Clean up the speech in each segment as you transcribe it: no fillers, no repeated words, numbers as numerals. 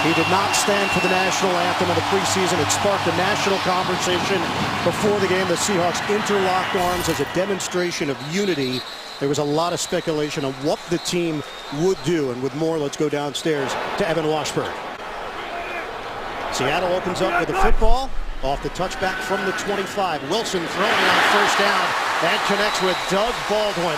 He did not stand for the national anthem in the preseason. It sparked a national conversation before the game. The Seahawks interlocked arms as a demonstration of unity. There was a lot of speculation on what the team would do. And with more, let's go downstairs to Evan Washburn. Seattle opens up with the football. Off the touchback from the 25. Wilson throwing on first down and connects with Doug Baldwin.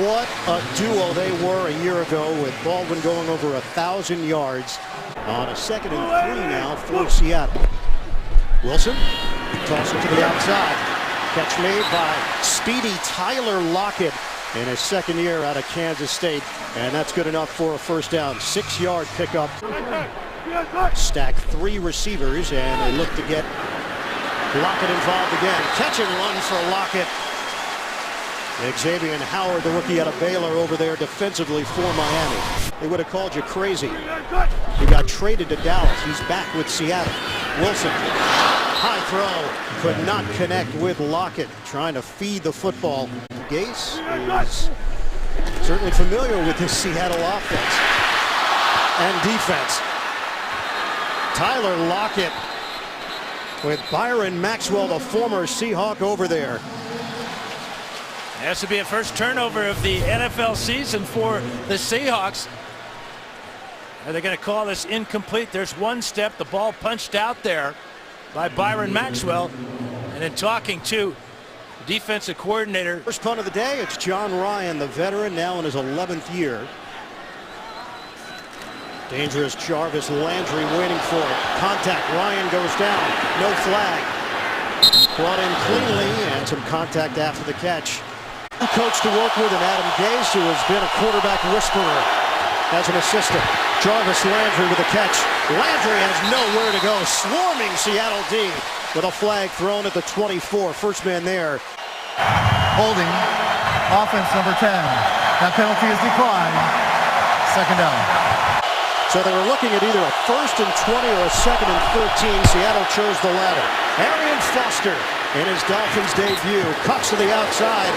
What a duo they were a year ago, with Baldwin going over 1,000 yards on a 2nd and 3 now for Seattle. Wilson tossing to the outside. Catch made by speedy Tyler Lockett in his 2nd year out of Kansas State. And that's good enough for a first down. 6-yard pickup. Stack 3 receivers, and they look to get Lockett involved again. Catch and run for Lockett. Xavier Howard, the rookie out of Baylor, over there defensively for Miami. They would have called you crazy. He got traded to Dallas. He's back with Seattle. Wilson, high throw, could not connect with Lockett, trying to feed the football. Gase is certainly familiar with this Seattle offense and defense. Tyler Lockett with Byron Maxwell, the former Seahawk, over there. Has to be a first turnover of the NFL season for the Seahawks. Are they going to call this incomplete? There's one step, the ball punched out there by Byron Maxwell. And in talking to the defensive coordinator. First punt of the day, it's John Ryan, the veteran, now in his 11th year. Dangerous Jarvis Landry waiting for it. Contact, Ryan goes down, no flag. Brought in cleanly, and some contact after the catch. Coach to work with, and Adam Gase, who has been a quarterback whisperer as an assistant. Jarvis Landry with a catch. Landry has nowhere to go. Swarming Seattle D with a flag thrown at the 24. First man there. Holding. Offense number 10. That penalty is declined. 2nd down. So they were looking at either a 1st and 20 or a 2nd and 13. Seattle chose the latter. Arian Foster in his Dolphins debut. Cuts to the outside.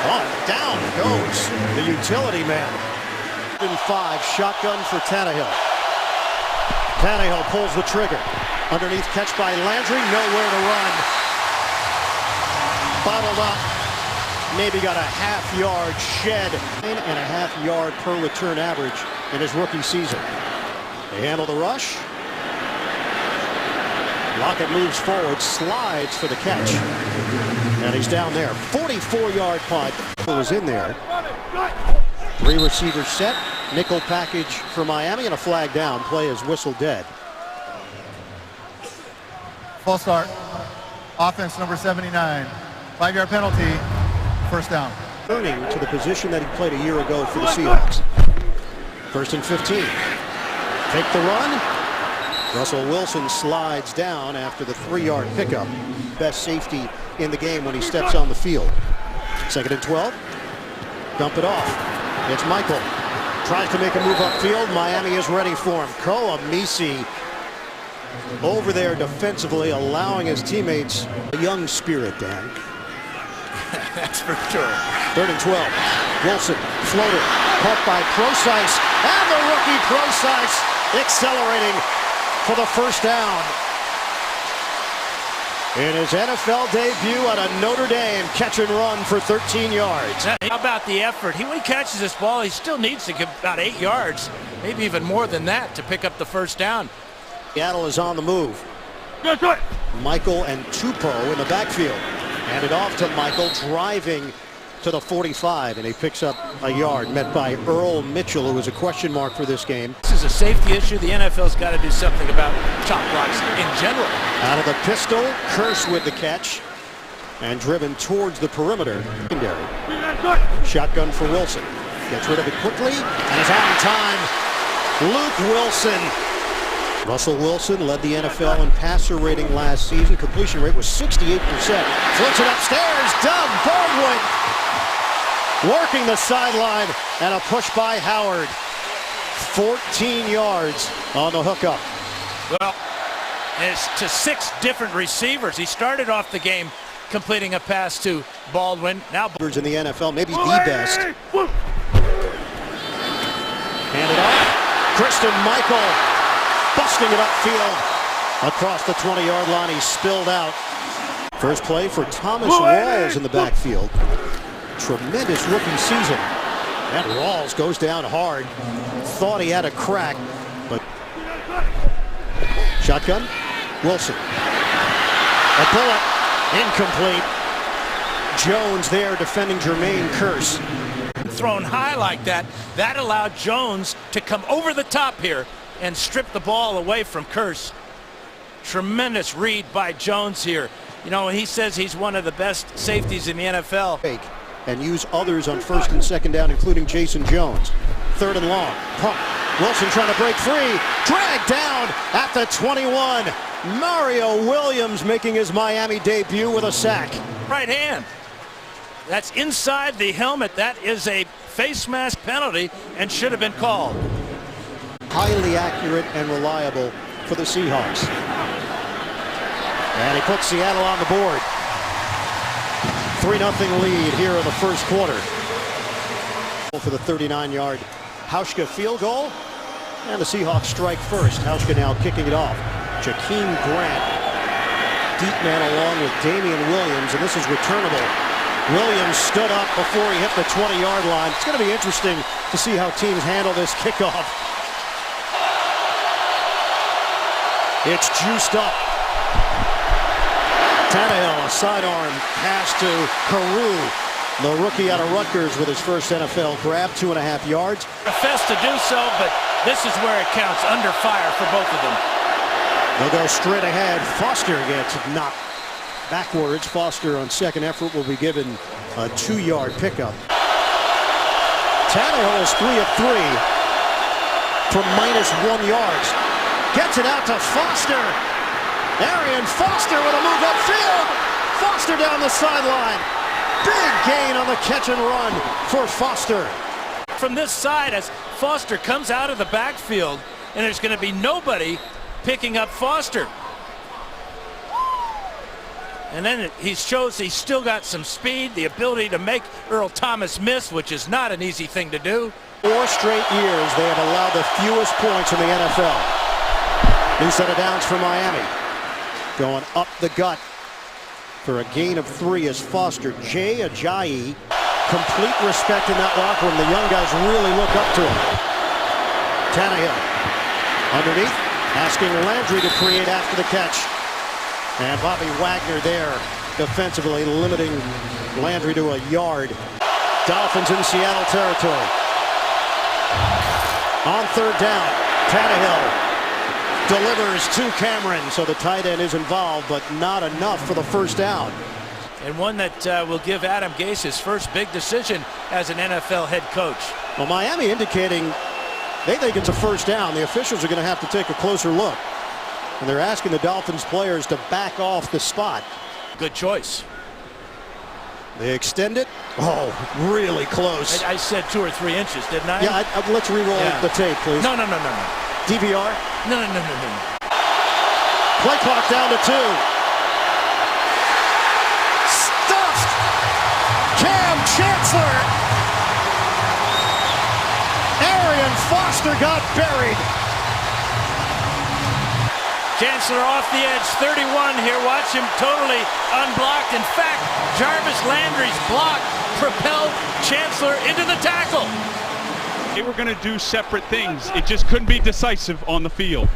Oh, down goes the utility man. 5, shotgun for Tannehill. Tannehill pulls the trigger. Underneath, catch by Landry, nowhere to run. Bottled up. Maybe got a half-yard shed. 9.5 yard per return average in his rookie season. They handle the rush. Lockett moves forward, slides for the catch. And he's down there. 44-yard punt was in there. 3 receivers set. Nickel package for Miami, and a flag down. Play is whistled dead. False start. Offense number 79. 5-yard penalty. First down. Turning to the position that he played a year ago for the Seahawks. 1st and 15. Take the run. Russell Wilson slides down after the 3-yard pickup. Best safety in the game when he steps on the field. 2nd and 12. Dump it off. It's Michael. Tries to make a move upfield. Miami is ready for him. Koa Misi over there defensively, allowing his teammates a young spirit, Dan. That's for sure. 3rd and 12. Wilson, floater, caught by Procise, and the rookie Procise accelerating for the first down. In his NFL debut at a Notre Dame, catch and run for 13 yards. How about the effort? When he catches this ball, he still needs to get about 8 yards, maybe even more than that, to pick up the first down. Seattle is on the move. Michael and Tupou in the backfield. Handed off to Michael, driving to the 45, and he picks up a yard, met by Earl Mitchell, who was a question mark for this game. This is a safety issue. The NFL's got to do something about chop blocks in general. Out of the pistol, Curse with the catch, and driven towards the perimeter. Shotgun for Wilson. Gets rid of it quickly, and is on time. Luke Wilson. Russell Wilson led the NFL in passer rating last season. Completion rate was 68%. Floats it upstairs. Doug Baldwin working the sideline, and a push by Howard. 14 yards on the hookup. Well, it's to 6 different receivers. He started off the game completing a pass to Baldwin. Now in the NFL, maybe the best. Handed off. Christian Michael busting it upfield across the 20-yard line. He spilled out. First play for Thomas Rawls in the backfield. Tremendous rookie season. And Rawls goes down hard. Thought he had a crack, but shotgun. Wilson. A bullet. Incomplete. Jones there defending Jermaine Kearse. Thrown high like that, that allowed Jones to come over the top here and strip the ball away from Kearse. Tremendous read by Jones here. You know, he says he's one of the best safeties in the NFL. And use others on first and second down, including Jason Jones. Third and long. Punt. Wilson trying to break free. Dragged down at the 21. Mario Williams making his Miami debut with a sack. Right hand. That's inside the helmet. That is a face mask penalty and should have been called. Highly accurate and reliable for the Seahawks. And he puts Seattle on the board. 3-0 lead here in the first quarter. For the 39-yard Hauschka field goal. And the Seahawks strike first. Hauschka now kicking it off. Jakeem Grant. Deep man along with Damian Williams. And this is returnable. Williams stood up before he hit the 20-yard line. It's going to be interesting to see how teams handle this kickoff. It's juiced up. Tannehill, a sidearm pass to Carew, the rookie out of Rutgers with his first NFL grab, 2.5 yards. Profess to do so, but this is where it counts, under fire for both of them. They'll go straight ahead. Foster gets knocked backwards. Foster on second effort will be given a 2-yard pickup. Tannehill is 3 of 3 for -1 yards. Gets it out to Foster. Arian Foster with a move upfield. Foster down the sideline. Big gain on the catch and run for Foster. From this side, as Foster comes out of the backfield, and there's going to be nobody picking up Foster. And then he shows he's still got some speed, the ability to make Earl Thomas miss, which is not an easy thing to do. 4 straight years they have allowed the fewest points in the NFL. New set of downs for Miami. Going up the gut for a gain of 3 is Foster. Jay Ajayi, complete respect in that locker room. The young guys really look up to him. Tannehill underneath, asking Landry to create after the catch. And Bobby Wagner there defensively, limiting Landry to a yard. Dolphins in Seattle territory. On third down, Tannehill delivers to Cameron, so the tight end is involved, but not enough for the first down. And one that will give Adam Gase his first big decision as an NFL head coach. Well, Miami indicating they think it's a first down. The officials are going to have to take a closer look. And they're asking the Dolphins players to back off the spot. Good choice. They extend it. Oh, really close. I said 2 or 3 inches, didn't I? Yeah, let's re-roll the tape, please. No. DVR. No. Play clock down to 2. Stuffed. Cam Chancellor. Arian Foster got buried. Chancellor off the edge, 31 here. Watch him totally unblocked. In fact, Jarvis Landry's block propelled Chancellor into the tackle. They were going to do separate things. It just couldn't be decisive on the field.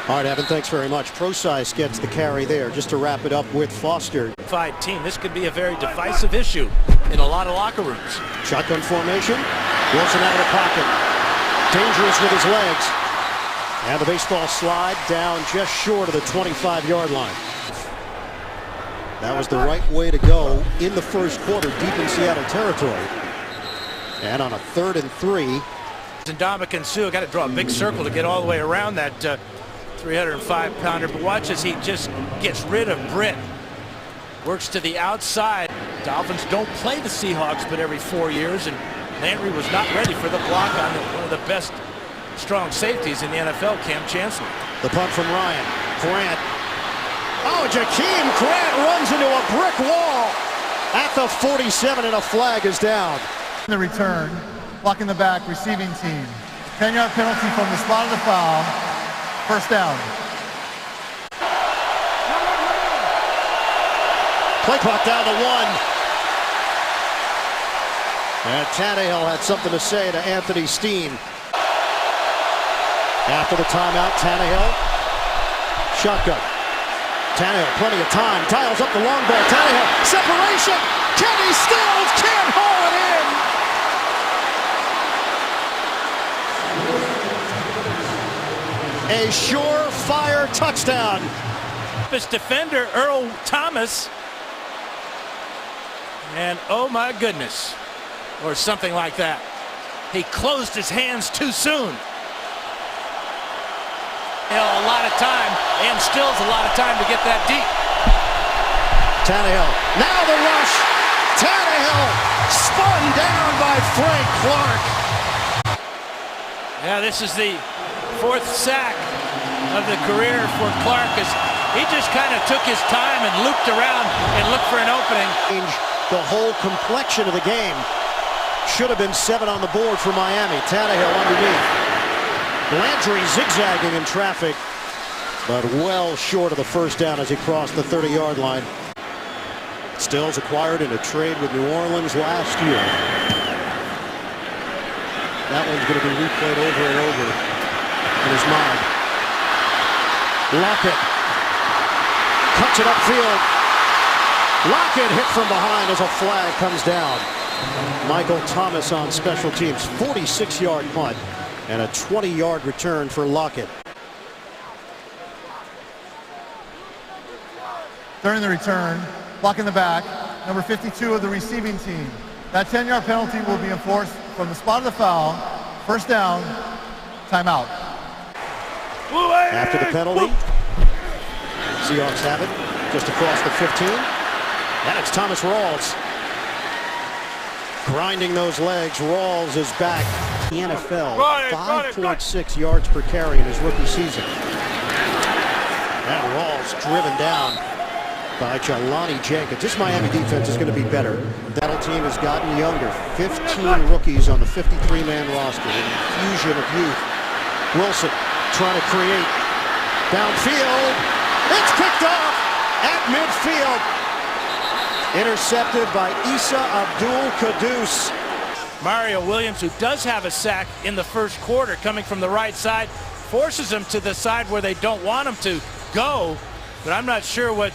All right, Evan, thanks very much. Prosise gets the carry there. Just to wrap it up with Foster. Team. This could be a very divisive issue in a lot of locker rooms. Shotgun formation. Wilson out of the pocket. Dangerous with his legs. And the baseball slide down just short of the 25-yard line. That was the right way to go in the first quarter, deep in Seattle territory. And on a 3rd and 3. And Ndamukong Suh got to draw a big circle to get all the way around that 305-pounder. But watch as he just gets rid of Britt. Works to the outside. Dolphins don't play the Seahawks but every 4 years, and Landry was not ready for the block on one of the best strong safeties in the NFL, Cam Chancellor. The punt from Ryan. Grant. Oh, Jakeem Grant runs into a brick wall at the 47, and a flag is down. The return, blocking the back, receiving team. 10-yard penalty from the spot of the foul. First down. Play clock down to 1. And Tannehill had something to say to Anthony Steen. After the timeout, Tannehill. Shotgun. Tannehill, plenty of time. Dials up the long ball. Tannehill, separation. Kenny Stills can't haul it in. A surefire touchdown. This defender, Earl Thomas. And oh my goodness, or something like that. He closed his hands too soon. A lot of time, and Stills a lot of time to get that deep. Tannehill, now the rush. Tannehill spun down by Frank Clark. Yeah, this is the 4th sack of the career for Clark, as he just kind of took his time and looped around and looked for an opening. The whole complexion of the game. Should have been 7 on the board for Miami. Tannehill underneath. Landry zigzagging in traffic, but well short of the first down as he crossed the 30-yard line. Stills acquired in a trade with New Orleans last year. That one's going to be replayed over and over in his mind. Lockett cuts it upfield. Lockett hit from behind as a flag comes down. Michael Thomas on special teams. 46-yard punt and a 20-yard return for Lockett. During the return, block in the back, number 52 of the receiving team. That 10-yard penalty will be enforced from the spot of the foul. First down, timeout. After the penalty, Seahawks have it just across the 15. And it's Thomas Rawls. Grinding those legs. Rawls is back. The NFL, 5.6 yards per carry in his rookie season. And Rawls driven down by Jelani Jenkins. This Miami defense is going to be better. That team has gotten younger. 15 rookies on the 53-man roster. An infusion of youth. Wilson trying to create downfield. It's picked off at midfield. Intercepted by Issa Abdul-Quddus. Mario Williams, who does have a sack in the first quarter coming from the right side, forces him to the side where they don't want him to go. But I'm not sure what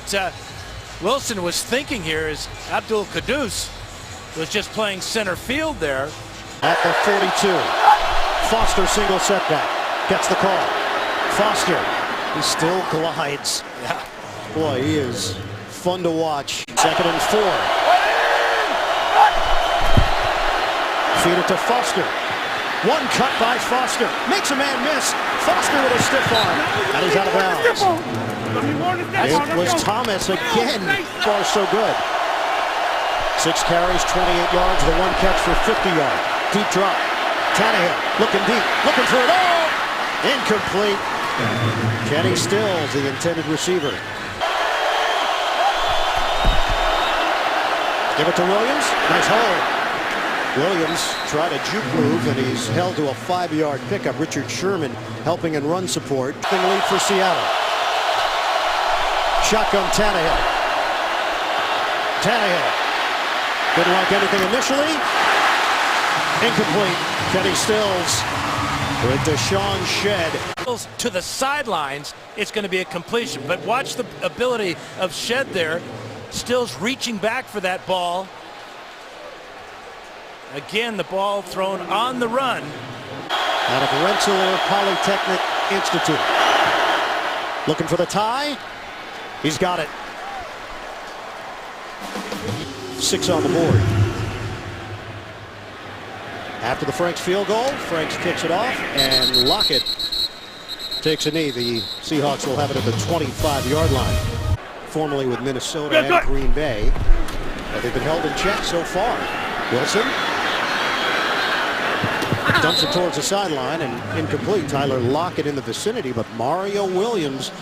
Wilson was thinking here, as Abdul-Quddus was just playing center field there. At the 42. Foster single setback. Gets the call. Foster. He still glides. Yeah. Boy, he is fun to watch. 2nd and 4. Feed it to Foster. One cut by Foster. Makes a man miss. Foster with a stiff arm. And he's out of bounds. It was Thomas again. Far so good. 6 carries, 28 yards. The one catch for 50 yards. Deep drop. Tannehill looking deep. Looking for it all. Incomplete. Kenny Stills, the intended receiver. Give it to Williams. Nice hold. Williams tried a juke move, and he's held to a 5-yard pickup. Richard Sherman helping in run support. Lead for Seattle. Shotgun Tannehill. Tannehill. Didn't like anything initially. Incomplete. Kenny Stills with Deshaun Shedd. To the sidelines, it's going to be a completion. But watch the ability of Shedd there. Stills reaching back for that ball. Again, the ball thrown on the run. Out of Rensselaer Polytechnic Institute. Looking for the tie. He's got it. 6 on the board. After the Franks field goal, Franks kicks it off, and Lockett takes a knee. The Seahawks will have it at the 25-yard line. Formerly with Minnesota and Green Bay. They've been held in check so far. Wilson dumps it towards the sideline and incomplete. Tyler Lockett in the vicinity, but Mario Williams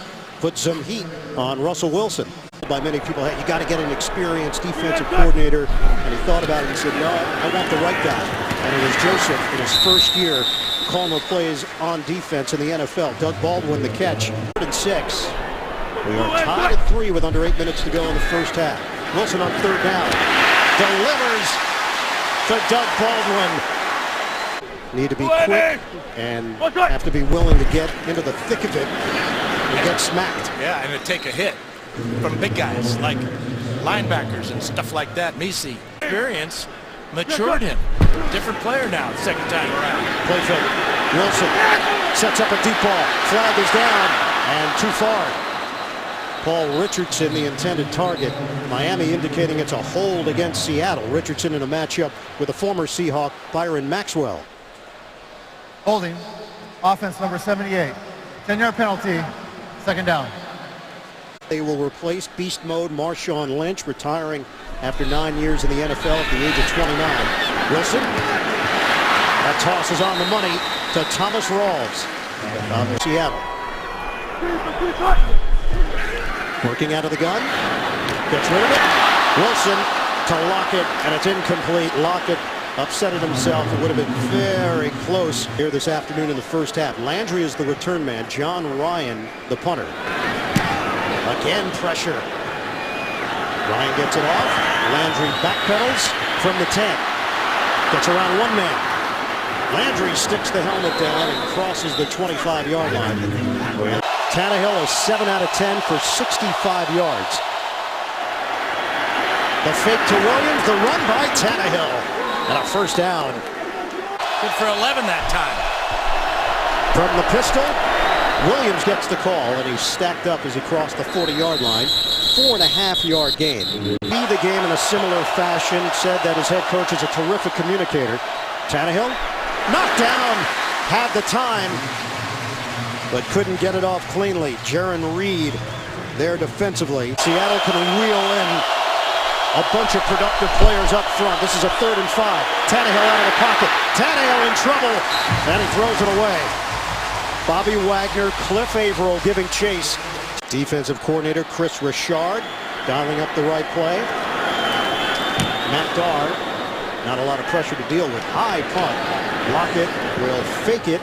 put some heat on Russell Wilson. By many people, hey, you got to get an experienced defensive coordinator, and he thought about it and said, no, I want the right guy. And it was Joseph in his first year calling the plays on defense in the NFL. Doug Baldwin the catch. 3rd and 6. We are tied at 3 with under 8 minutes to go in the first half. Wilson on 3rd down. Delivers to Doug Baldwin. Need to be quick and have to be willing to get into the thick of it and get smacked. Yeah, and to take a hit from big guys like linebackers and stuff like that. Misi experience matured him. Different player now, second time around. Play fake. Wilson sets up a deep ball. Flag is down and too far. Paul Richardson, the intended target. Miami indicating it's a hold against Seattle. Richardson in a matchup with a former Seahawk, Byron Maxwell. Holding. Offense number 78. 10-yard penalty. 2nd down. They will replace beast mode Marshawn Lynch, retiring after 9 years in the NFL at the age of 29. Wilson. That toss is on the money to Thomas Rawls of Seattle. Working out of the gun. Gets rid of it. Wilson to Lockett, and it's incomplete. Lockett upsetted himself. It would have been very close here this afternoon in the first half. Landry is the return man. John Ryan, the punter. Again, pressure. Ryan gets it off. Landry backpedals from the 10. Gets around one man. Landry sticks the helmet down and crosses the 25-yard line. Tannehill is 7 out of 10 for 65 yards. The fake to Williams, the run by Tannehill. And a first down. Good for 11 that time. From the pistol, Williams gets the call, and he's stacked up as he crossed the 40-yard line. 4.5-yard gain. Be the game in a similar fashion. Said that his head coach is a terrific communicator. Tannehill, knocked down, had the time, but couldn't get it off cleanly. Jaron Reed there defensively. Seattle can wheel in a bunch of productive players up front. This is a 3rd and 5. Tannehill out of the pocket. Tannehill in trouble, and he throws it away. Bobby Wagner, Cliff Averill giving chase. Defensive coordinator Chris Richard dialing up the right play. Matt Darr, not a lot of pressure to deal with. High punt. Lockett will fake it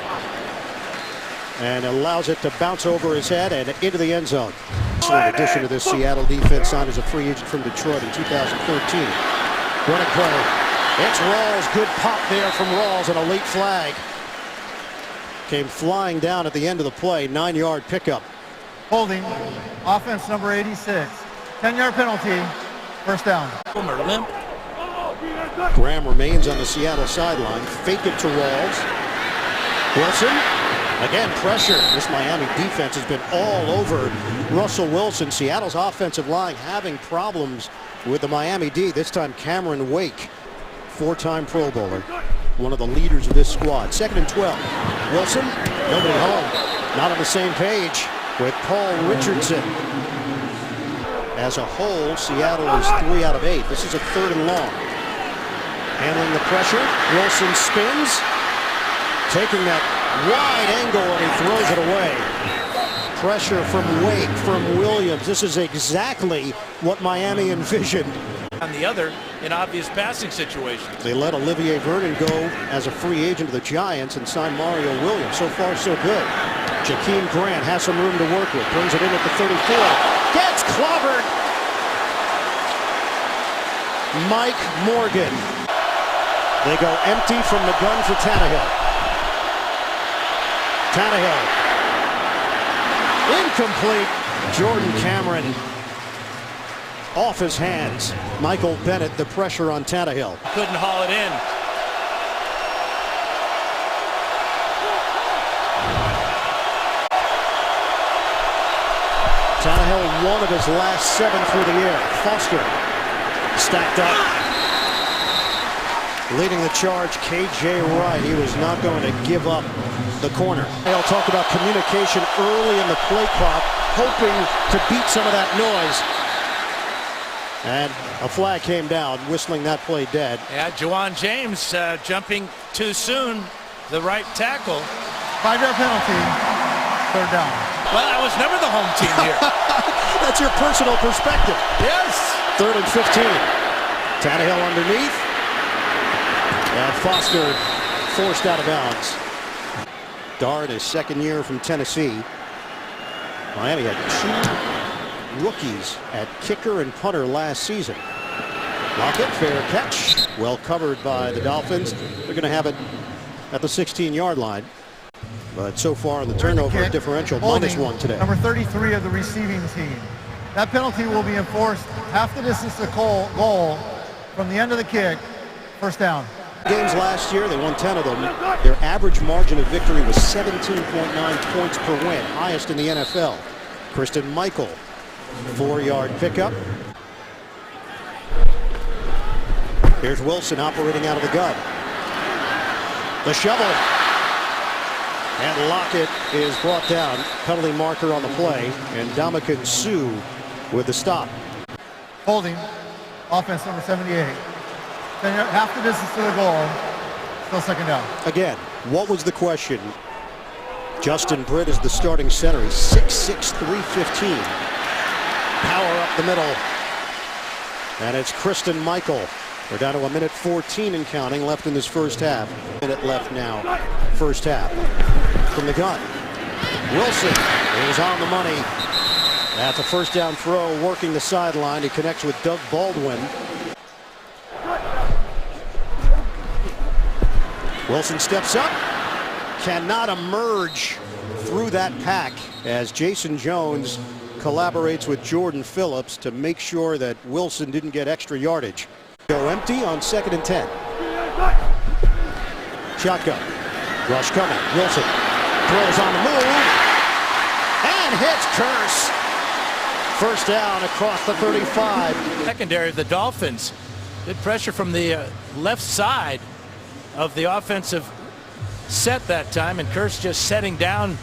and allows it to bounce over his head and into the end zone. In addition to this, Seattle defense signed as a free agent from Detroit in 2013. Running play. It's Rawls. Good pop there from Rawls and a late flag. Came flying down at the end of the play. 9-yard pickup. Holding. Offense number 86. 10-yard penalty. First down. Limp. Graham remains on the Seattle sideline. Fake it to Rawls. Wilson. Again, pressure. This Miami defense has been all over Russell Wilson. Seattle's offensive line having problems with the Miami D. This time Cameron Wake, 4-time Pro Bowler, one of the leaders of this squad. 2nd and 12. Wilson, nobody home. Not on the same page with Paul Richardson. As a whole, Seattle is 3 out of 8. This is a 3rd and long. Handling the pressure. Wilson spins. Taking that wide angle, and he throws it away. Pressure from Wake, from Williams. This is exactly what Miami envisioned. On the other, in obvious passing situations. They let Olivier Vernon go as a free agent to the Giants and sign Mario Williams. So far, so good. Jakeem Grant has some room to work with. Brings it in at the 34. Gets clobbered. Mike Morgan. They go empty from the gun for Tannehill. Tannehill. Incomplete. Jordan Cameron off his hands. Michael Bennett, the pressure on Tannehill. Couldn't haul it in. Tannehill, one of his last 7 through the air. Foster stacked up. Leading the charge, KJ Wright. He was not going to give up the corner. They'll talk about communication early in the play clock, hoping to beat some of that noise. And a flag came down, whistling that play dead. Yeah, Juwan James jumping too soon. The right tackle. 5-yard penalty. 3rd down. Well, I was never the home team here. That's your personal perspective. Yes. 3rd and 15. Tannehill underneath. And Foster forced out of bounds. Dart, his second year from Tennessee. Miami had 2 rookies at kicker and punter last season. Lockett, fair catch. Well covered by the Dolphins. They're going to have it at the 16-yard line. But so far in the turnover differential, -1 today. Number 33 of the receiving team. That penalty will be enforced half the distance to goal from the end of the kick. First down. Games last year, they won 10 of them. Their average margin of victory was 17.9 points per win, highest in the NFL. Christine Michael, 4-yard pickup. Here's Wilson operating out of the gun. The shovel. And Lockett is brought down. Penalty marker on the play. And Ndamukong Suh with the stop. Holding. Offense number 78. Half the distance to the goal. Still second down. Again, what was the question? Justin Britt is the starting center. He's 6'6", 315. Power up the middle. And it's Christine Michael. We're down to 1:14 and counting left in this first half. Minute left now. First half. From the gun. Wilson is on the money. That's a first down throw working the sideline. He connects with Doug Baldwin. Wilson steps up. Cannot emerge through that pack as Jason Jones collaborates with Jordan Phillips to make sure that Wilson didn't get extra yardage. Go empty on 2nd and 10. Shotgun. Rush coming. Wilson throws on the move and hits Curse. First down across the 35. Secondary of the Dolphins. Good pressure from the left side of the offensive set that time, and Curse just setting down.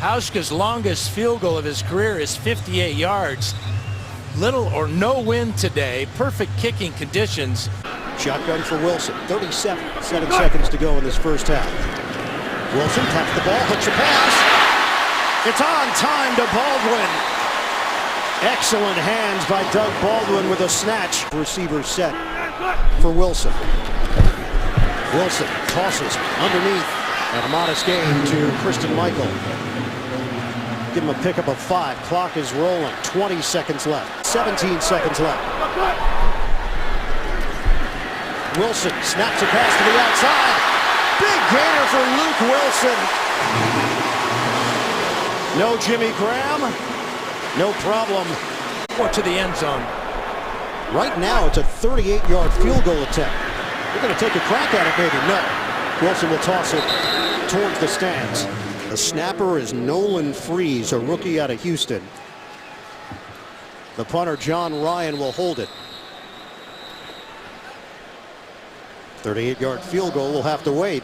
Hauschka's longest field goal of his career is 58 yards. Little or no wind today. Perfect kicking conditions. Shotgun for Wilson. 37 seconds to go in this first half. Wilson taps the ball, hooks a pass. It's on time to Baldwin. Excellent hands by Doug Baldwin with a snatch. Receiver set for Wilson. Wilson tosses underneath, and a modest gain to Christine Michael. Give him a pickup of 5. Clock is rolling. 20 seconds left. 17 seconds left. Wilson snaps a pass to the outside. Big gainer for Luke Wilson. No Jimmy Graham. No problem. Or to the end zone. Right now it's a 38-yard field goal attempt. We're going to take a crack at it, maybe. No. Wilson will toss it towards the stands. The snapper is Nolan Freeze, a rookie out of Houston. The punter, John Ryan, will hold it. 38-yard field goal will have to wait.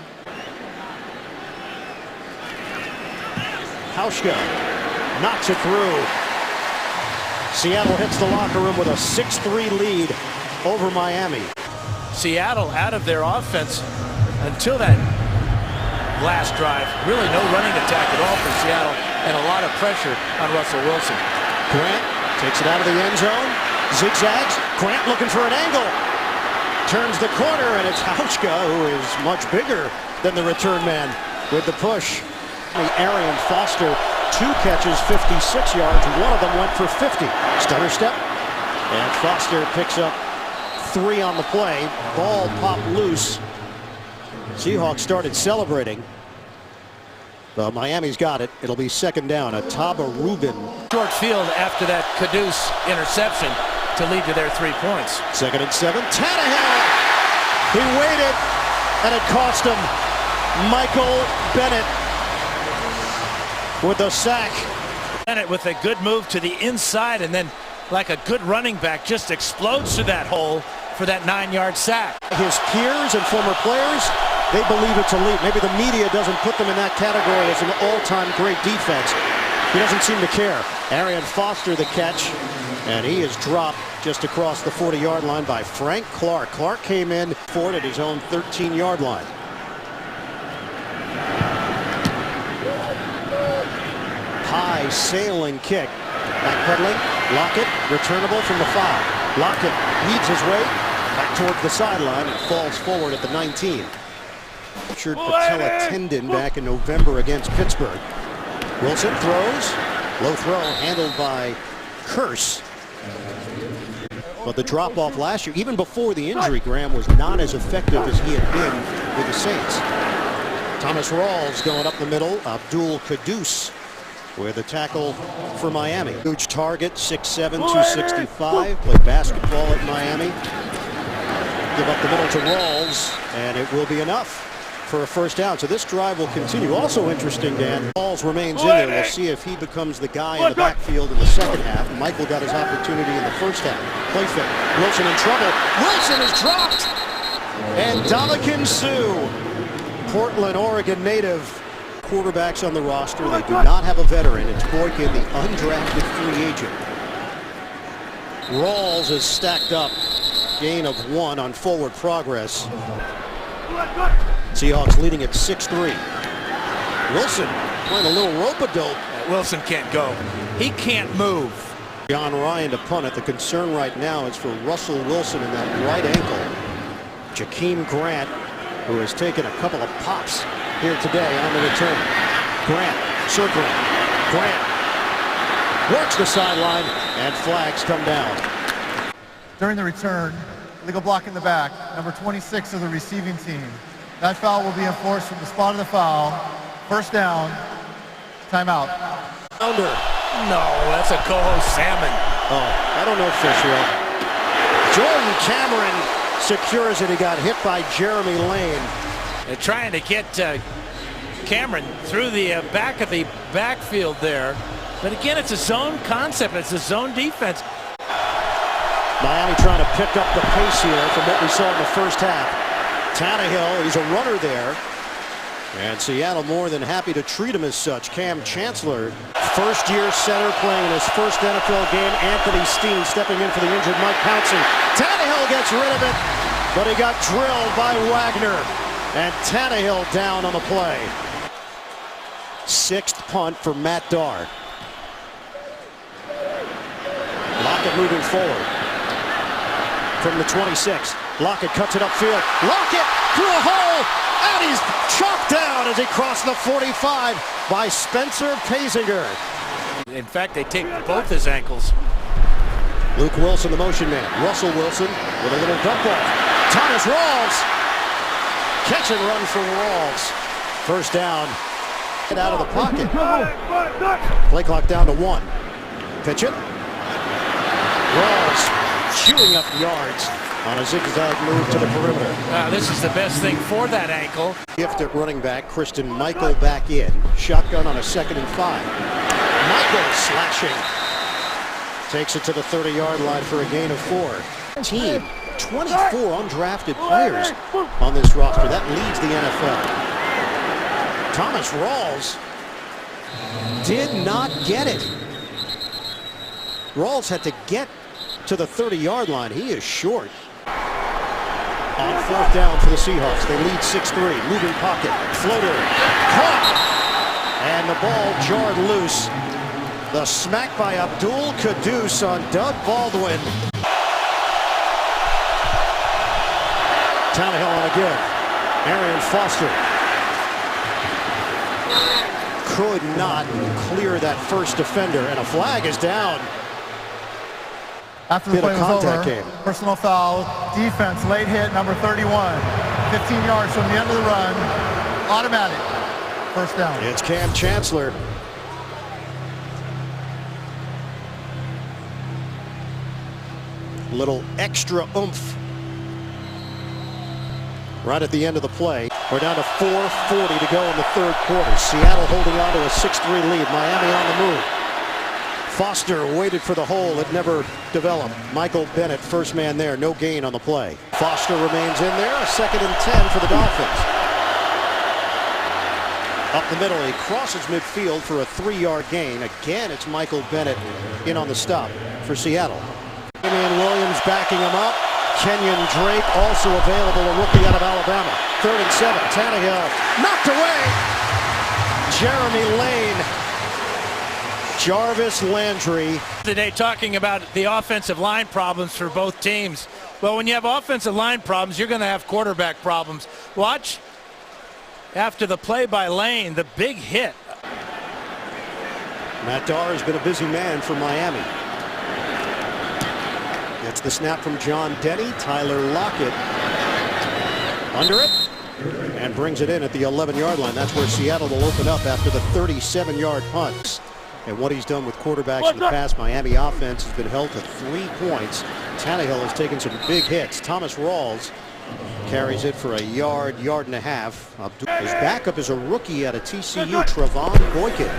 Hauschka knocks it through. Seattle hits the locker room with a 6-3 lead over Miami. Seattle out of their offense until that last drive. Really no running attack at all for Seattle, and a lot of pressure on Russell Wilson. Grant takes it out of the end zone. Zigzags. Grant looking for an angle. Turns the corner, and it's Hauschka, who is much bigger than the return man, with the push. Arian Foster, 2 catches, 56 yards. One of them went for 50. Stutter step. And Foster picks up 3 on the play. Ball popped loose. Seahawks started celebrating. Miami's got it. It'll be second down. Ataba Rubin. Short field after that Caduce interception to lead to their 3 points. 2nd and 7. Tannehill. He waited, and it cost him. Michael Bennett with the sack. Bennett with a good move to the inside, and then like a good running back just explodes through that hole for that 9-yard sack. His peers and former players, they believe it's elite. Maybe the media doesn't put them in that category as an all-time great defense. He doesn't seem to care. Arian Foster the catch, and he is dropped just across the 40-yard line by Frank Clark. Clark came in for it at his own 13-yard line. High sailing kick. Backpedaling. Lockett, returnable from the 5. Lockett leads his way Back towards the sideline and falls forward at the 19. Injured patella tendon back in November against Pittsburgh. Wilson throws. Low throw handled by Curse. But the drop-off last year, even before the injury, Graham, was not as effective as he had been with the Saints. Thomas Rawls going up the middle. Abdul Kudus with a tackle for Miami. Huge target, 6'7", 265. Played basketball at Miami. Give up the middle to Rawls, and it will be enough for a first down. So this drive will continue. Also interesting, Dan, Rawls remains in there. We'll see if he becomes the guy in the backfield in the second half. Michael got his opportunity in the first half. Play fake. Wilson in trouble. Wilson is dropped. And Dominican Sue, Portland, Oregon native. Quarterbacks on the roster. They do not have a veteran. It's Boykin, the undrafted free agent. Rawls is stacked up. Gain of 1 on forward progress. Seahawks leading at 6-3. Wilson playing a little rope-a-dope. Wilson can't go. He can't move. John Ryan to punt it. The concern right now is for Russell Wilson in that right ankle. Jakeem Grant, who has taken a couple of pops here today on the return. Grant circling. Grant works the sideline, and flags come down. During the return, illegal block in the back, number 26 of the receiving team. That foul will be enforced from the spot of the foul. First down, timeout. Under. No, that's a Coho Salmon. Oh, I don't know, Fisher. Jordan Cameron secures it. He got hit by Jeremy Lane. They're trying to get Cameron through the back of the backfield there. But again, it's a zone concept. It's a zone defense. Miami trying to pick up the pace here from what we saw in the first half. Tannehill, he's a runner there. And Seattle more than happy to treat him as such. Cam Chancellor, first-year center playing in his first NFL game. Anthony Steen stepping in for the injured Mike Pouncey. Tannehill gets rid of it, but he got drilled by Wagner. And Tannehill down on the play. 6th punt for Matt Darr. Lockett moving forward from the 26. Lockett cuts it upfield. Lockett through a hole, and he's chopped down as he crossed the 45 by Spencer Pazinger. In fact, they take both his ankles. Luke Wilson, the motion man. Russell Wilson with a little dump off. Thomas Rawls. Catch and run for Rawls. First down. Get out of the pocket. Play clock down to 1. Pitch it. Rawls chewing up yards on a zigzag move to the perimeter. This is the best thing for that ankle. Gift at running back. Christian Michael back in. Shotgun on a 2nd and 5. Michael slashing. Takes it to the 30-yard line for a gain of 4. Team, 24 undrafted players on this roster. That leads the NFL. Thomas Rawls did not get it. Rawls had to get to the 30-yard line. He is short. On 4th down for the Seahawks. They lead 6-3. Moving pocket. Floater. Caught. And the ball jarred loose. The smack by Abdul Kudus on Doug Baldwin. Tannehill on a give. Arian Foster could not clear that first defender, and a flag is down. After the play was over, personal foul, defense, late hit, number 31. 15 yards from the end of the run, automatic. First down. It's Cam Chancellor. Little extra oomph right at the end of the play. We're down to 4:40 to go in the 3rd quarter. Seattle holding on to a 6-3 lead. Miami on the move. Foster waited for the hole. It never developed. Michael Bennett, first man there. No gain on the play. Foster remains in there. A 2nd and 10 for the Dolphins. Up the middle, he crosses midfield for a 3-yard gain. Again, it's Michael Bennett in on the stop for Seattle. Damian Williams backing him up. Kenyon Drake also available, a rookie out of Alabama. 3rd and 7. Tannehill knocked away. Jeremy Lane. Jarvis Landry. Today talking about the offensive line problems for both teams. Well, when you have offensive line problems, you're going to have quarterback problems. Watch after the play by Lane, the big hit. Matt Darr has been a busy man for Miami. Gets the snap from John Denny. Tyler Lockett under it and brings it in at the 11-yard line. That's where Seattle will open up after the 37-yard punt. And what he's done with quarterbacks in the past, Miami offense has been held to 3 points. Tannehill has taken some big hits. Thomas Rawls carries it for a yard and a half. His backup is a rookie out of TCU, Trevon Boykin.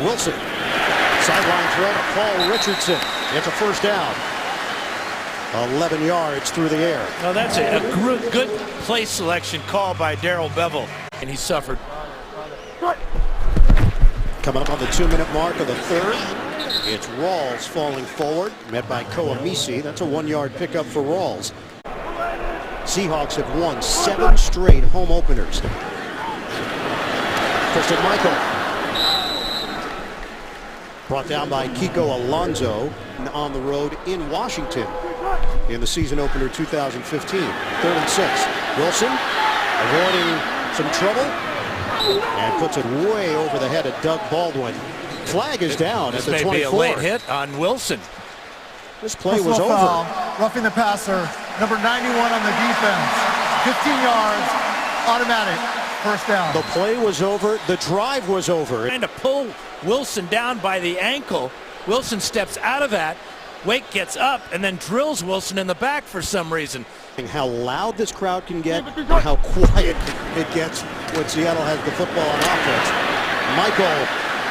Wilson, sideline throw to Paul Richardson. It's a first down. 11 yards through the air. Well, that's a good play selection call by Darrell Bevel, and he suffered. Coming up on the 2-minute mark of the third, it's Rawls falling forward, met by Koamisi. That's a 1-yard pickup for Rawls. Seahawks have won 7 straight home openers. Christian Michael. Brought down by Kiko Alonso on the road in Washington in the season opener 2015. 3rd and 6. Wilson avoiding some trouble and puts it way over the head of Doug Baldwin. Flag is down at the 24. This may be a late hit on Wilson. This play was over. Foul, roughing the passer, number 91 on the defense. 15 yards, automatic, first down. The play was over. The drive was over. Trying to pull Wilson down by the ankle. Wilson steps out of that. Wake gets up and then drills Wilson in the back for some reason. How loud this crowd can get and how quiet it gets when Seattle has the football on offense. Michael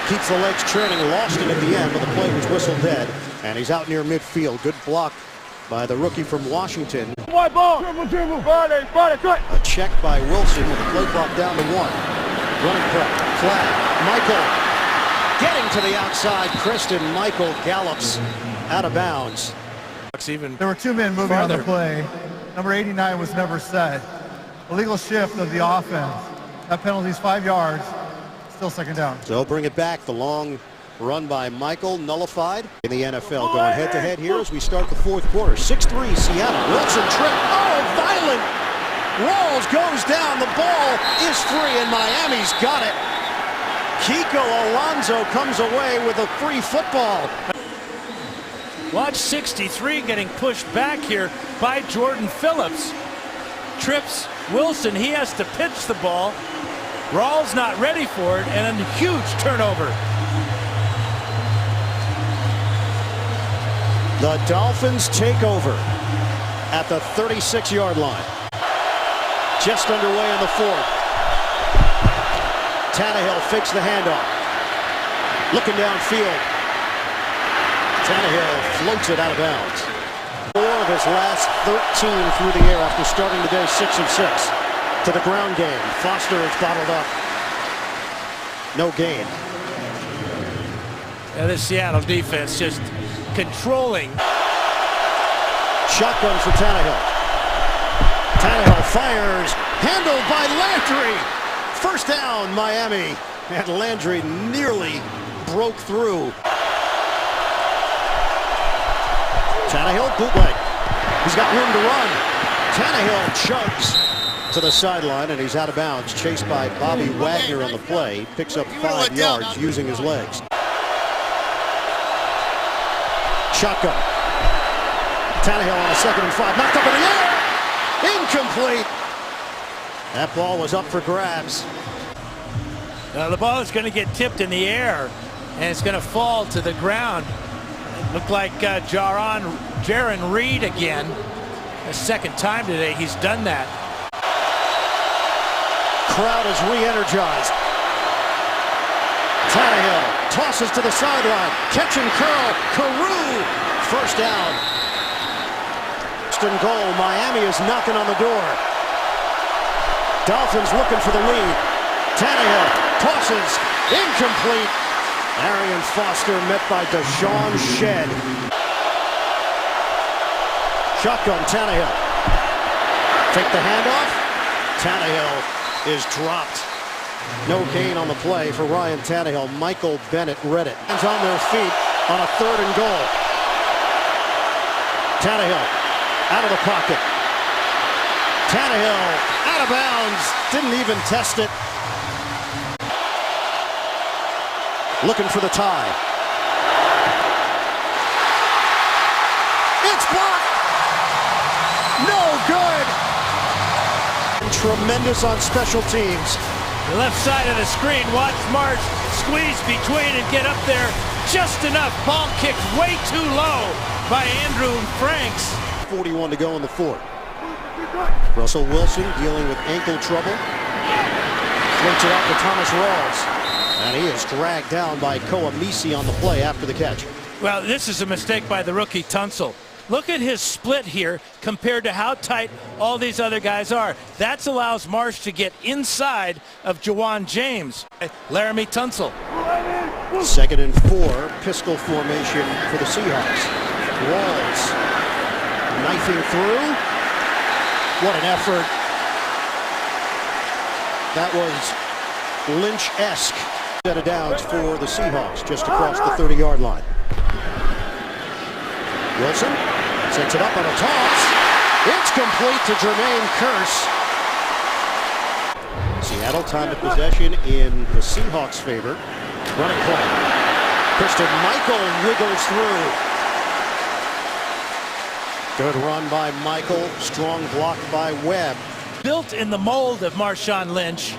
keeps the legs training, lost it at the end, but the play was whistled dead, and he's out near midfield. Good block by the rookie from Washington. White ball. A check by Wilson with the play clock down to 1. Running prep, flag. Michael getting to the outside. Christian Michael gallops out of bounds. There were 2 men moving farther on the play. Number 89 was never set. Illegal shift of the offense. That penalty's 5 yards. Still second down. So bring it back. The long run by Michael nullified in the NFL. Going head-to-head here as we start the 4th quarter. 6-3 Seattle. Wilson trip. Oh, violent. Rawls goes down. The ball is free, and Miami's got it. Kiko Alonso comes away with a free football. Watch 63 getting pushed back here by Jordan Phillips. Trips Wilson. He has to pitch the ball. Rawls not ready for it, and a huge turnover. The Dolphins take over at the 36-yard line. Just underway in the 4th. Tannehill fakes the handoff. Looking downfield. Tannehill floats it out of bounds. 4 of his last 13 through the air after starting today 6 of 6. To the ground game. Foster is bottled up. No gain. And the Seattle defense just controlling. Shotgun for Tannehill. Tannehill fires. Handled by Landry. First down, Miami. And Landry nearly broke through. Tannehill bootleg. He's got room to run. Tannehill chugs to the sideline, and he's out of bounds. Chased by Bobby Wagner on the play. Picks up 5 yards using his legs. Shotgun. Tannehill on a 2nd and 5. Knocked up in the air. Incomplete. That ball was up for grabs. The ball is going to get tipped in the air, and it's going to fall to the ground. Looked like Jaron Reed again. The 2nd time today he's done that. Crowd is re-energized. Tannehill tosses to the sideline. Catch and curl. Carew. First down. First and goal. Miami is knocking on the door. Dolphins looking for the lead. Tannehill tosses. Incomplete. Arian Foster met by Deshaun Shedd. Shotgun Tannehill. Take the handoff. Tannehill is dropped. No gain on the play for Ryan Tannehill. Michael Bennett read it. Hands on their feet on a 3rd and goal. Tannehill out of the pocket. Tannehill out of bounds. Didn't even test it. Looking for the tie. It's blocked. No good. Tremendous on special teams. The left side of the screen. Watch Marsh squeeze between and get up there just enough. Ball kicked way too low by Andrew Franks. 41 to go in the fourth. Russell Wilson dealing with ankle trouble. Floats it out to Thomas Rawls. And he is dragged down by Koamisi on the play after the catch. Well, this is a mistake by the rookie Tunsil. Look at his split here compared to how tight all these other guys are. That allows Marsh to get inside of Jawan James. Laramie Tunsil. 2nd and 4, pistol formation for the Seahawks. Rawls knifing through. What an effort. That was Lynch-esque. Set of downs for the Seahawks just across the 30-yard line. Wilson sets it up on a toss. It's complete to Jermaine Kearse. Seattle time of possession in the Seahawks' favor. Running play. Christian Michael wiggles through. Good run by Michael. Strong block by Webb. Built in the mold of Marshawn Lynch.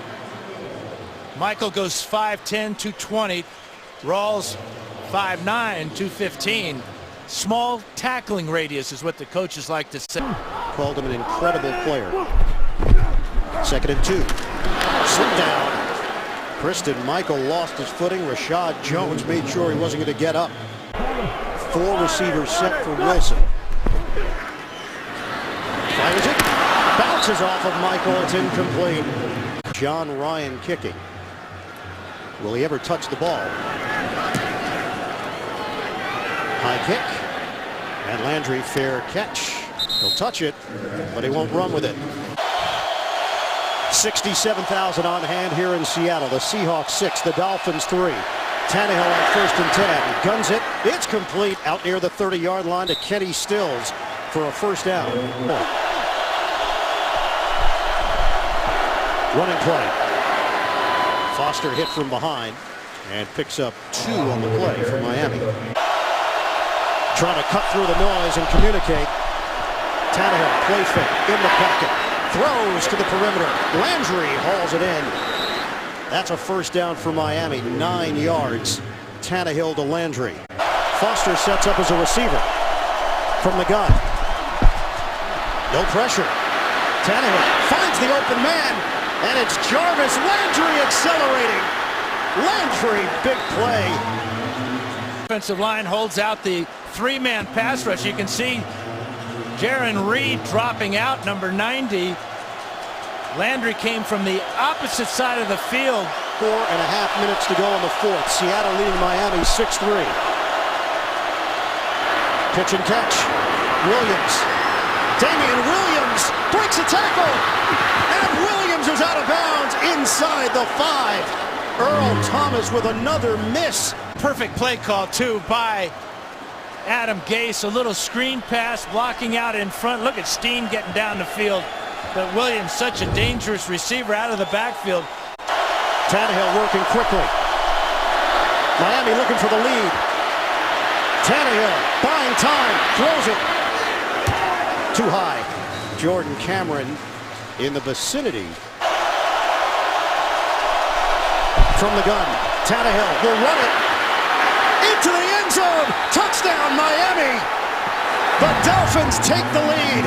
Michael goes 5'10", 220. Rawls 5'9", 215. Small tackling radius is what the coaches like to say. Called him an incredible player. 2nd and 2. Slip down. Kristen Michael lost his footing. Rashad Jones made sure he wasn't going to get up. 4 receivers set for Wilson. Fires it. Bounces off of Michael. It's incomplete. John Ryan kicking. Will he ever touch the ball? High kick. And Landry, fair catch. He'll touch it, but he won't run with it. 67,000 on hand here in Seattle. The Seahawks 6, the Dolphins 3. Tannehill on 1st and 10. Guns it. It's complete out near the 30-yard line to Kenny Stills for a first down. Running play. Foster hit from behind and picks up 2 on the play for Miami. Trying to cut through the noise and communicate. Tannehill, play fake, in the pocket. Throws to the perimeter. Landry hauls it in. That's a first down for Miami. 9 yards. Tannehill to Landry. Foster sets up as a receiver. From the gun. No pressure. Tannehill finds the open man. And it's Jarvis Landry accelerating. Landry, big play. Offensive line holds out the 3-man pass rush. You can see Jaron Reed dropping out, number 90. Landry came from the opposite side of the field. 4.5 minutes to go in the fourth. Seattle leading Miami 6-3. Pitch and catch. Williams. Damian Williams breaks a tackle. And Williams is out of bounds inside the 5. Earl Thomas with another miss. Perfect play call, too, by Adam Gase. A little screen pass blocking out in front. Look at Steen getting down the field. But Williams, such a dangerous receiver out of the backfield. Tannehill working quickly. Miami looking for the lead. Tannehill buying time. Throws it. Too high. Jordan Cameron in the vicinity. From the gun. Tannehill will run it. Into the end zone. Touchdown, Miami. The Dolphins take the lead.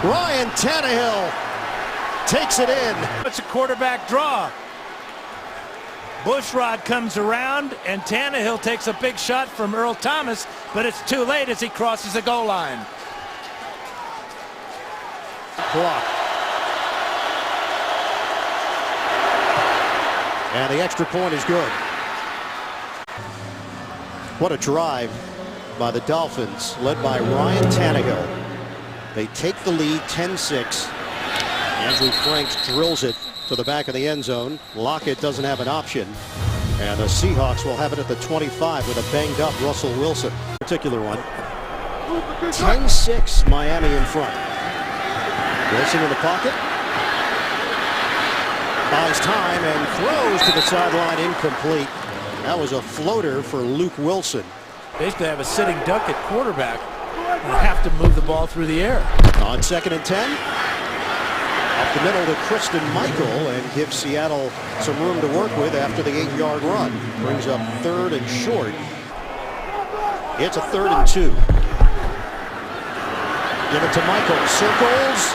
Ryan Tannehill takes it in. It's a quarterback draw. Bushrod comes around, and Tannehill takes a big shot from Earl Thomas, but it's too late as he crosses the goal line. Block. And the extra point is good. What a drive by the Dolphins, led by Ryan Tannehill. They take the lead 10-6. Andrew Franks drills it to the back of the end zone. Lockett doesn't have an option. And the Seahawks will have it at the 25 with a banged up Russell Wilson. Particular one. 10-6, Miami in front. Wilson in the pocket. Buys time and throws to the sideline, incomplete. That was a floater for Luke Wilson. Basically have a sitting duck at quarterback and have to move the ball through the air. On 2nd and 10. Up the middle to Christian Michael and gives Seattle some room to work with after the 8-yard run. Brings up 3rd and short. It's a 3rd and 2. Give it to Michael. Circles.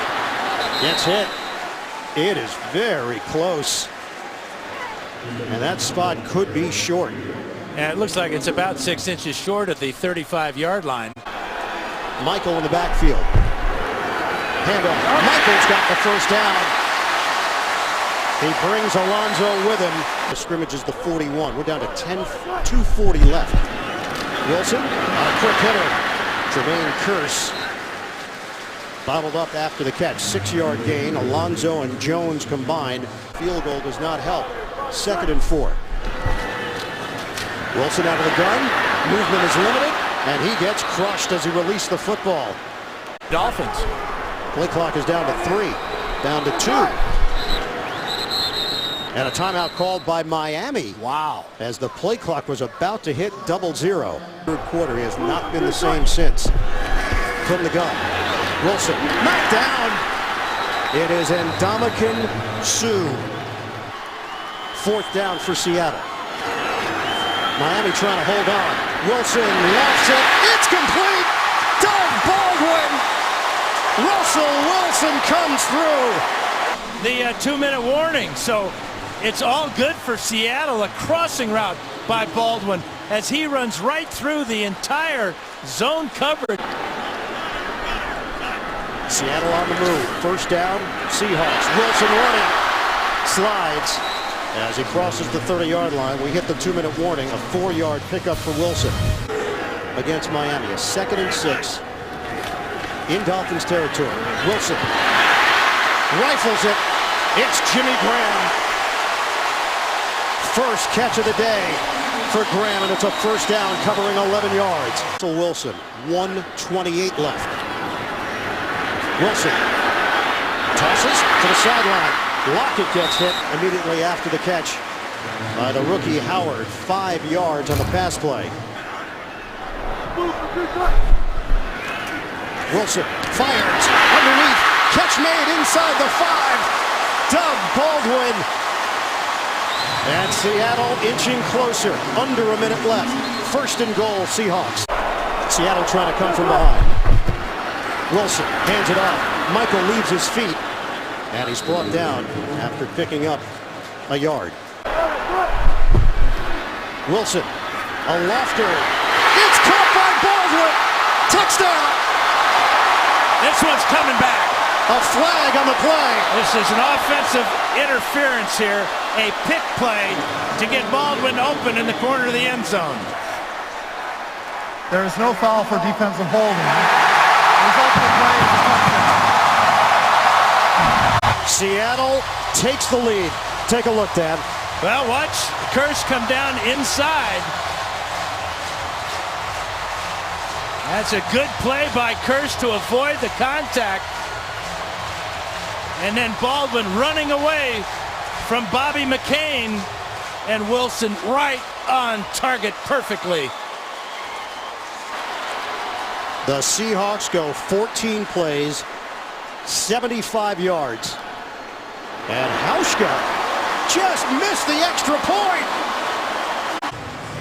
Gets hit. It is very close. And that spot could be short. And it looks like it's about 6 inches short at the 35-yard line. Michael in the backfield. Handoff. Michael's got the first down. He brings Alonso with him. The scrimmage is the 41. We're down to 2:40 left. Wilson, a quick hitter. Jermaine Kearse bottled up after the catch. 6-yard gain. Alonso and Jones combined. Field goal does not help. 2nd and 4. Wilson out of the gun. Movement is limited, and he gets crushed as he released the football. Dolphins. Play clock is down to 3, down to 2. And a timeout called by Miami. Wow. As the play clock was about to hit 00. Third quarter, he has not been the same since. From the gun. Wilson knocked down. It is Ndamukong Suh. 4th down for Seattle. Miami trying to hold on. Wilson lofts it. It's complete. Doug Baldwin. Russell Wilson comes through. The 2-minute warning. So it's all good for Seattle. A crossing route by Baldwin as he runs right through the entire zone coverage. Seattle on the move. 1st down. Seahawks. Wilson running. Slides. As he crosses the 30-yard line, we hit the 2-minute warning. A 4-yard pickup for Wilson against Miami. A 2nd and 6 in Dolphins territory. Wilson rifles it. It's Jimmy Graham. First catch of the day for Graham, and it's a 1st down covering 11 yards. Wilson, 1:28 left. Wilson tosses to the sideline. Lockett gets hit immediately after the catch by the rookie Howard. 5 yards on the pass play. Wilson fires underneath. Catch made inside the 5. Doug Baldwin. And Seattle inching closer. Under a minute left. 1st and goal, Seahawks. Seattle trying to come from behind. Wilson hands it off. Michael leaves his feet. And he's brought down after picking up a yard. Wilson, a lofter. It's caught by Baldwin. Touchdown. This one's coming back. A flag on the play. This is an offensive interference here. A pick play to get Baldwin open in the corner of the end zone. There is no foul for defensive holding. The result of the play is a touchdown. Seattle takes the lead. Take a look, Dan. Well, watch Kearse come down inside. That's a good play by Kearse to avoid the contact. And then Baldwin running away from Bobby McCain, and Wilson right on target perfectly. The Seahawks go 14 plays, 75 yards. And Hauschka just missed the extra point.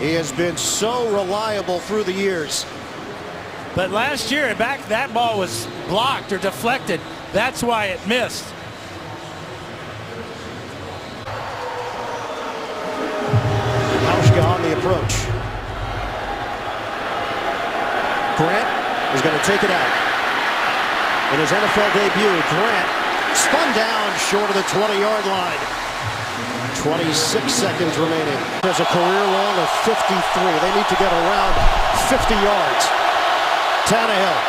He has been so reliable through the years. But last year, that ball was blocked or deflected. That's why it missed. Hauschka on the approach. Grant is going to take it out. In his NFL debut, Grant spun down short of the 20-yard line. 26 seconds remaining. There's a career long of 53. They need to get around 50 yards. Tannehill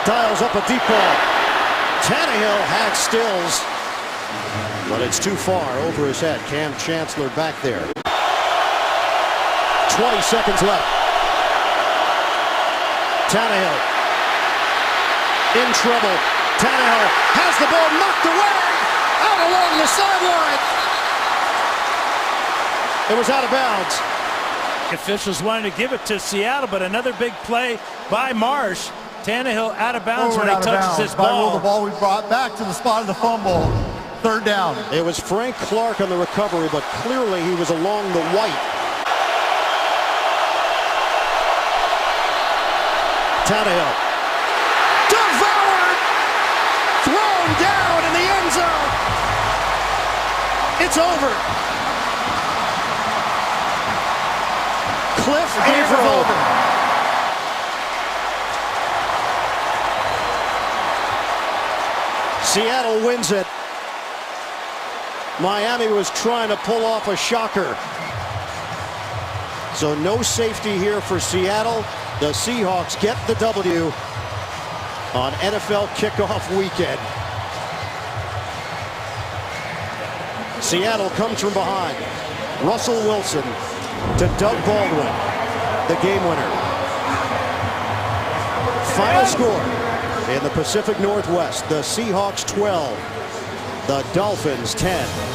dials up a deep ball. Tannehill had Stills, but it's too far over his head. Cam Chancellor back there. 20 seconds left. Tannehill in trouble. Tannehill has the ball knocked away, out along the sideline. It was out of bounds. Officials wanted to give it to Seattle, but another big play by Marsh. Tannehill out of bounds when he touches his ball. The ball we brought back to the spot of the fumble. Third down. It was Frank Clark on the recovery, but clearly he was along the white. Tannehill. Devoured! Thrown down in the end zone. It's over. Cliff Averill. Seattle wins it. Miami was trying to pull off a shocker. So no safety here for Seattle. The Seahawks get the W on NFL kickoff weekend. Seattle comes from behind. Russell Wilson to Doug Baldwin, the game winner. Final score in the Pacific Northwest, the Seahawks 12, the Dolphins 10.